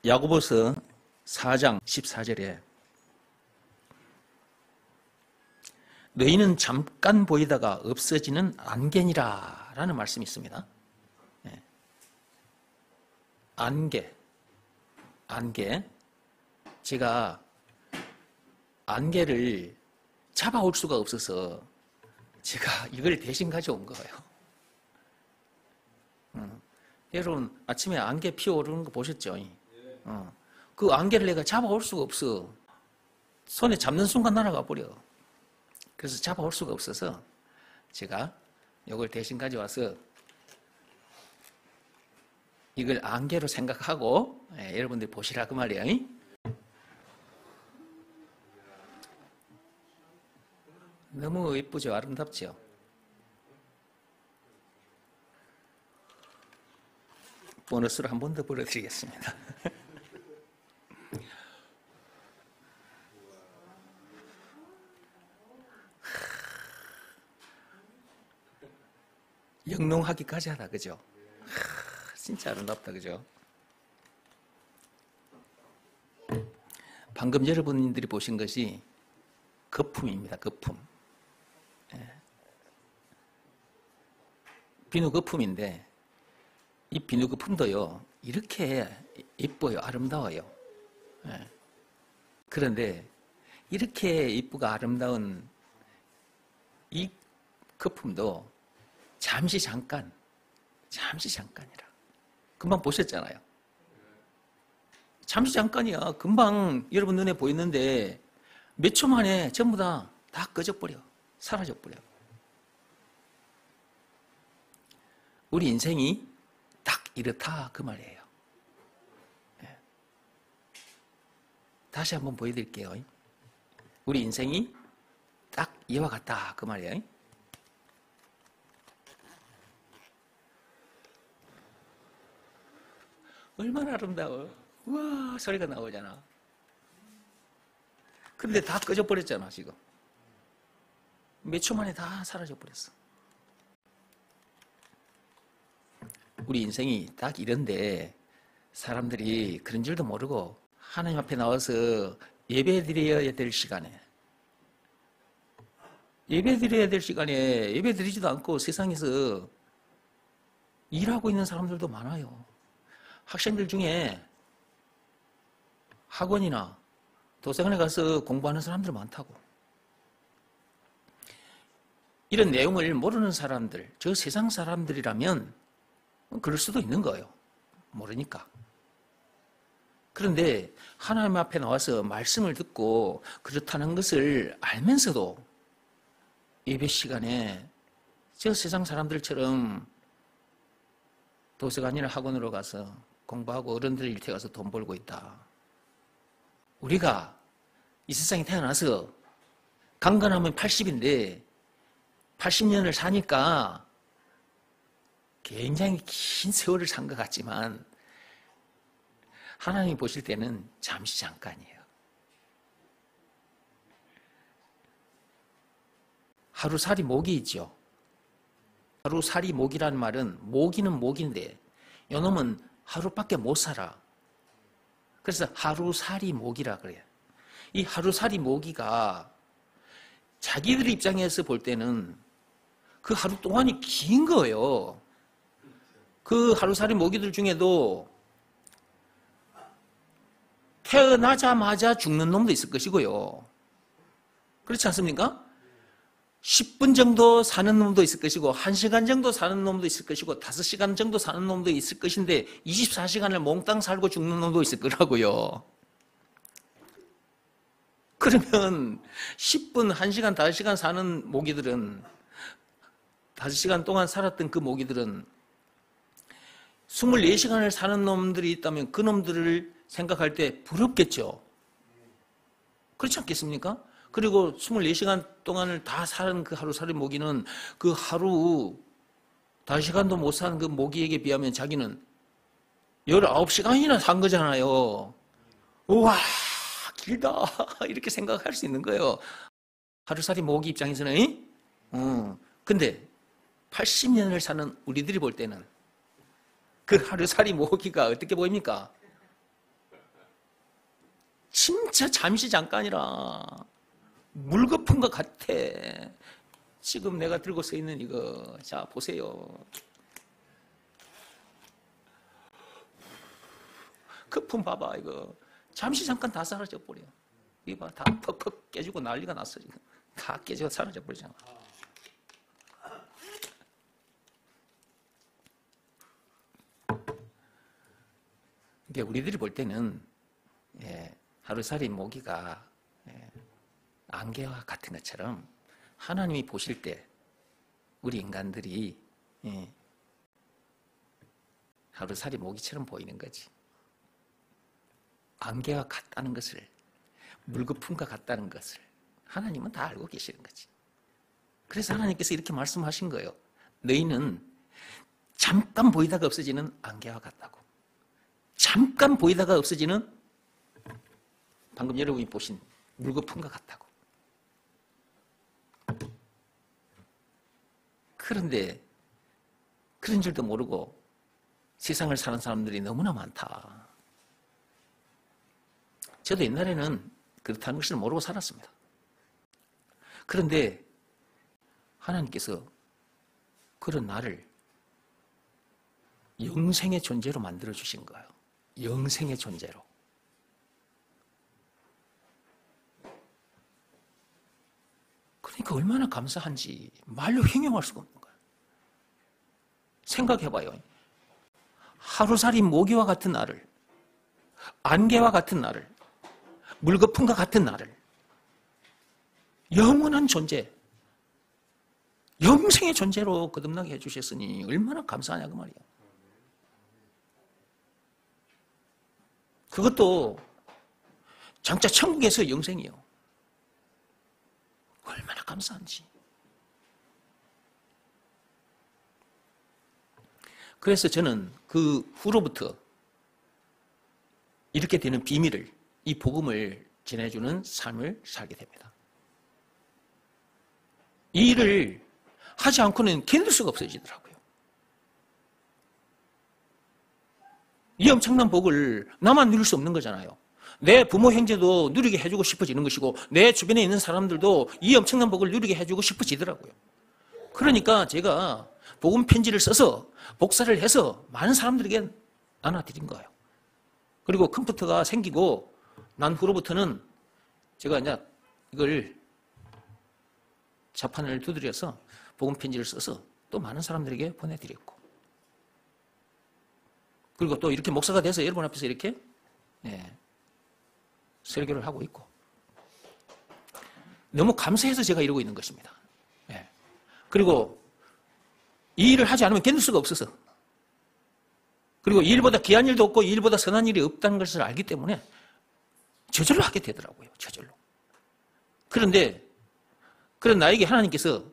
야고보서 4장 14절에 너희는 잠깐 보이다가 없어지는 안개니라 라는 말씀이 있습니다. 안개. 제가 안개를 잡아올 수가 없어서 제가 이걸 대신 가져온 거예요. 여러분 아침에 안개 피어오르는 거 보셨죠? 그 안개를 내가 잡아올 수가 없어. 손에 잡는 순간 날아가 버려. 그래서 잡아올 수가 없어서 제가 이걸 대신 가져와서 이걸 안개로 생각하고 여러분들이 보시라 그 말이에요. 너무 예쁘죠? 아름답죠? 보너스로 한 번 더 보여드리겠습니다. 영롱하기까지 하다, 그죠? 진짜 아름답다, 그죠? 방금 여러분들이 보신 것이 거품입니다, 거품. 비누 거품인데, 이 비누 거품도요, 이렇게 예뻐요, 아름다워요. 그런데, 이렇게 예쁘고 아름다운 이 거품도 잠시 잠깐이라. 금방 보셨잖아요. 잠시 잠깐이야. 금방 여러분 눈에 보이는데 몇 초 만에 전부 다 꺼져버려. 사라져버려. 우리 인생이 딱 이렇다 그 말이에요. 다시 한번 보여드릴게요. 우리 인생이 딱 이와 같다 그 말이에요. 얼마나 아름다워. 우와 소리가 나오잖아. 근데 다 꺼져버렸잖아 지금. 몇 초 만에 다 사라져버렸어. 우리 인생이 딱 이런데 사람들이 그런 줄도 모르고 하나님 앞에 나와서 예배드려야 될 시간에 예배드리지도 않고 세상에서 일하고 있는 사람들도 많아요. 학생들 중에 학원이나 도서관에 가서 공부하는 사람들 많다고. 이런 내용을 모르는 사람들, 저 세상 사람들이라면 그럴 수도 있는 거예요. 모르니까. 그런데 하나님 앞에 나와서 말씀을 듣고 그렇다는 것을 알면서도 예배 시간에 저 세상 사람들처럼 도서관이나 학원으로 가서 공부하고 어른들 일터에 가서 돈 벌고 있다. 우리가 이 세상에 태어나서 강건하면 80인데 80년을 사니까 굉장히 긴 세월을 산 것 같지만 하나님이 보실 때는 잠시 잠깐이에요. 하루살이 모기 있죠. 하루살이 모기라는 말은 모기는 모기인데 요놈은 하루밖에 못 살아. 그래서 하루살이 모기라 그래요. 이 하루살이 모기가 자기들 입장에서 볼 때는 그 하루 동안이 긴 거예요. 그 하루살이 모기들 중에도 태어나자마자 죽는 놈도 있을 것이고요. 그렇지 않습니까? 10분 정도 사는 놈도 있을 것이고 1시간 정도 사는 놈도 있을 것이고 5시간 정도 사는 놈도 있을 것인데 24시간을 몽땅 살고 죽는 놈도 있을 거라고요. 그러면 10분, 1시간, 5시간 사는 모기들은 5시간 동안 살았던 그 모기들은 24시간을 사는 놈들이 있다면 그 놈들을 생각할 때 부럽겠죠. 그렇지 않겠습니까? 그리고 24시간 동안을 다 사는 그 하루살이 모기는 그 하루 5시간도 못 사는 그 모기에게 비하면 자기는 19시간이나 산 거잖아요. 우와 길다 이렇게 생각할 수 있는 거예요. 하루살이 모기 입장에서는. 근데 80년을 사는 우리들이 볼 때는 그 하루살이 모기가 어떻게 보입니까? 진짜 잠시 잠깐이라 물거품 것 같아. 지금 내가 들고 서 있는 이거, 자 보세요. 거품 봐봐. 이거 잠시 잠깐 다 사라져 버려. 이거 봐, 다 퍽퍽 깨지고 난리가 났어. 지금 다 깨지고 사라져 버리잖아. 이게 우리들이 볼 때는 하루살이 모기가 안개와 같은 것처럼 하나님이 보실 때 우리 인간들이 하루살이 모기처럼 보이는 거지. 안개와 같다는 것을, 물거품과 같다는 것을 하나님은 다 알고 계시는 거지. 그래서 하나님께서 이렇게 말씀하신 거예요. 너희는 잠깐 보이다가 없어지는 안개와 같다고. 잠깐 보이다가 없어지는 방금 여러분이 보신 물거품과 같다고. 그런데 그런 줄도 모르고 세상을 사는 사람들이 너무나 많다. 저도 옛날에는 그렇다는 것을 모르고 살았습니다. 그런데 하나님께서 그런 나를 영생의 존재로 만들어주신 거예요. 영생의 존재로. 그러니까 얼마나 감사한지 말로 형용할 수가 없는 거예요. 생각해봐요. 하루살이 모기와 같은 나를, 안개와 같은 나를, 물거품과 같은 나를, 영원한 존재, 영생의 존재로 거듭나게 해주셨으니 얼마나 감사하냐 그 말이에요. 그것도 장차 천국에서 영생이요. 얼마나 감사한지. 그래서 저는 그 후로부터 이렇게 되는 비밀을, 이 복음을 전해주는 삶을 살게 됩니다. 이 일을 하지 않고는 견딜 수가 없어지더라고요. 이 엄청난 복을 나만 누릴 수 없는 거잖아요. 내 부모 형제도 누리게 해주고 싶어지는 것이고 내 주변에 있는 사람들도 이 엄청난 복을 누리게 해주고 싶어지더라고요. 그러니까 제가 복음 편지를 써서 복사를 해서 많은 사람들에게 나눠드린 거예요. 그리고 컴퓨터가 생기고 난 후로부터는 제가 이제 이걸 자판을 두드려서 복음 편지를 써서 또 많은 사람들에게 보내드렸고, 그리고 또 이렇게 목사가 돼서 여러분 앞에서 이렇게 설교를 하고 있고, 너무 감사해서 제가 이러고 있는 것입니다. 그리고 이 일을 하지 않으면 견딜 수가 없어서, 그리고 이 일보다 귀한 일도 없고 이 일보다 선한 일이 없다는 것을 알기 때문에 저절로 하게 되더라고요. 저절로. 그런데 그런 나에게 하나님께서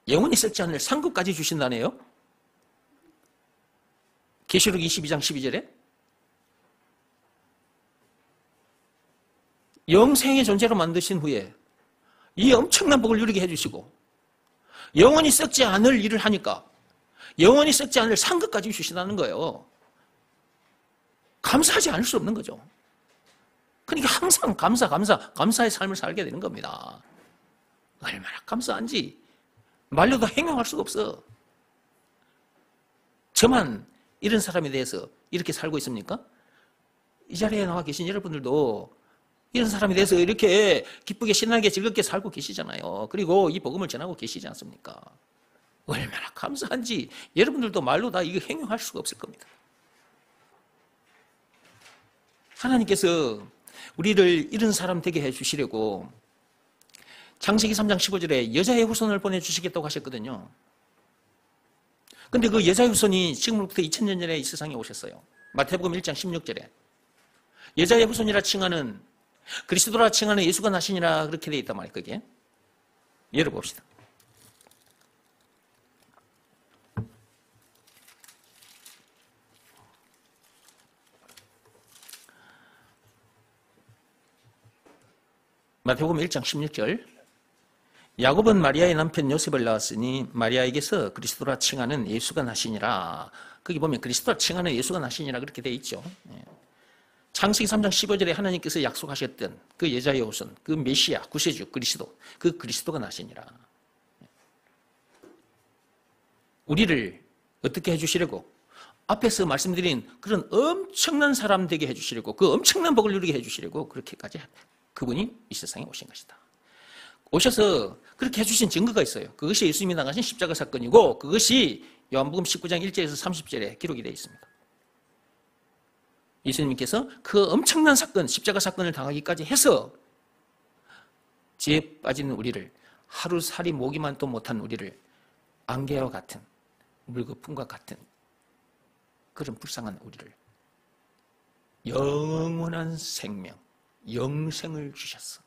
영원히 썩지 않을 상급까지 주신다네요. 계시록 22장 12절에 영생의 존재로 만드신 후에 이 엄청난 복을 누리게 해주시고 영원히 썩지 않을 일을 하니까 영원히 썩지 않을 상급까지 주신다는 거예요. 감사하지 않을 수 없는 거죠. 그러니까 항상 감사의 삶을 살게 되는 겁니다. 얼마나 감사한지 말로도 행용할 수가 없어. 저만 이런 사람에 대해서 이렇게 살고 있습니까? 이 자리에 나와 계신 여러분들도 이런 사람에 대해서 이렇게 기쁘게 신나게 즐겁게 살고 계시잖아요. 그리고 이 복음을 전하고 계시지 않습니까? 얼마나 감사한지 여러분들도 말로 다 이거 행용할 수가 없을 겁니다. 하나님께서 우리를 이런 사람 되게 해주시려고 창세기 3장 15절에 여자의 후손을 보내주시겠다고 하셨거든요. 근데 그 여자의 후손이 지금부터 2000년 전에 이 세상에 오셨어요. 마태복음 1장 16절에 여자의 후손이라 칭하는, 그리스도라 칭하는 예수가 나시니라 그렇게 되어 있단 말이에요. 그게 열어봅시다. 마태복음 1장 16절 야곱은 마리아의 남편 요셉을 낳았으니 마리아에게서 그리스도라 칭하는 예수가 나시니라. 거기 보면 그리스도라 칭하는 예수가 나시니라 그렇게 되어 있죠. 창세기 3장 15절에 하나님께서 약속하셨던 그 여자의 후손, 그 메시아, 구세주, 그리스도, 그 그리스도가 나시니라. 우리를 어떻게 해주시려고? 앞에서 말씀드린 그런 엄청난 사람 되게 해주시려고, 그 엄청난 복을 누리게 해주시려고 그렇게까지 그분이 이 세상에 오신 것이다. 오셔서 그렇게 해주신 증거가 있어요. 그것이 예수님이 나가신 십자가 사건이고, 그것이 요한복음 19장 1절에서 30절에 기록이 되어 있습니다. 예수님께서 그 엄청난 사건, 십자가 사건을 당하기까지 해서 지에 빠진 우리를, 하루살이 모기만도 못한 우리를 안개와 같은, 물거품과 같은 그런 불쌍한 우리를 영원한 생명, 영생을 주셨어.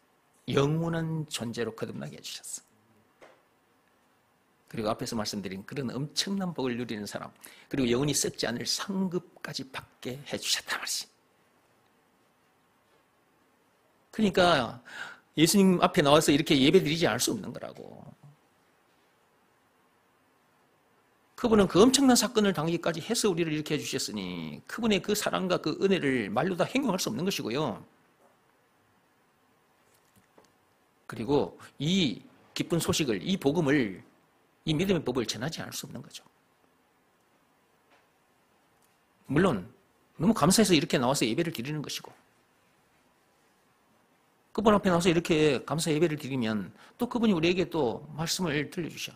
영원한 존재로 거듭나게 해주셨어. 그리고 앞에서 말씀드린 그런 엄청난 복을 누리는 사람, 그리고 영원히 썩지 않을 상급까지 받게 해주셨단 말이지. 그러니까 예수님 앞에 나와서 이렇게 예배드리지 않을 수 없는 거라고. 그분은 그 엄청난 사건을 당하기까지 해서 우리를 이렇게 해주셨으니 그분의 그 사랑과 그 은혜를 말로 다 행용할 수 없는 것이고요. 그리고 이 기쁜 소식을, 이 복음을, 이 믿음의 법을 전하지 않을 수 없는 거죠. 물론 너무 감사해서 이렇게 나와서 예배를 드리는 것이고, 그분 앞에 나와서 이렇게 감사 예배를 드리면 또 그분이 우리에게 또 말씀을 들려주셔.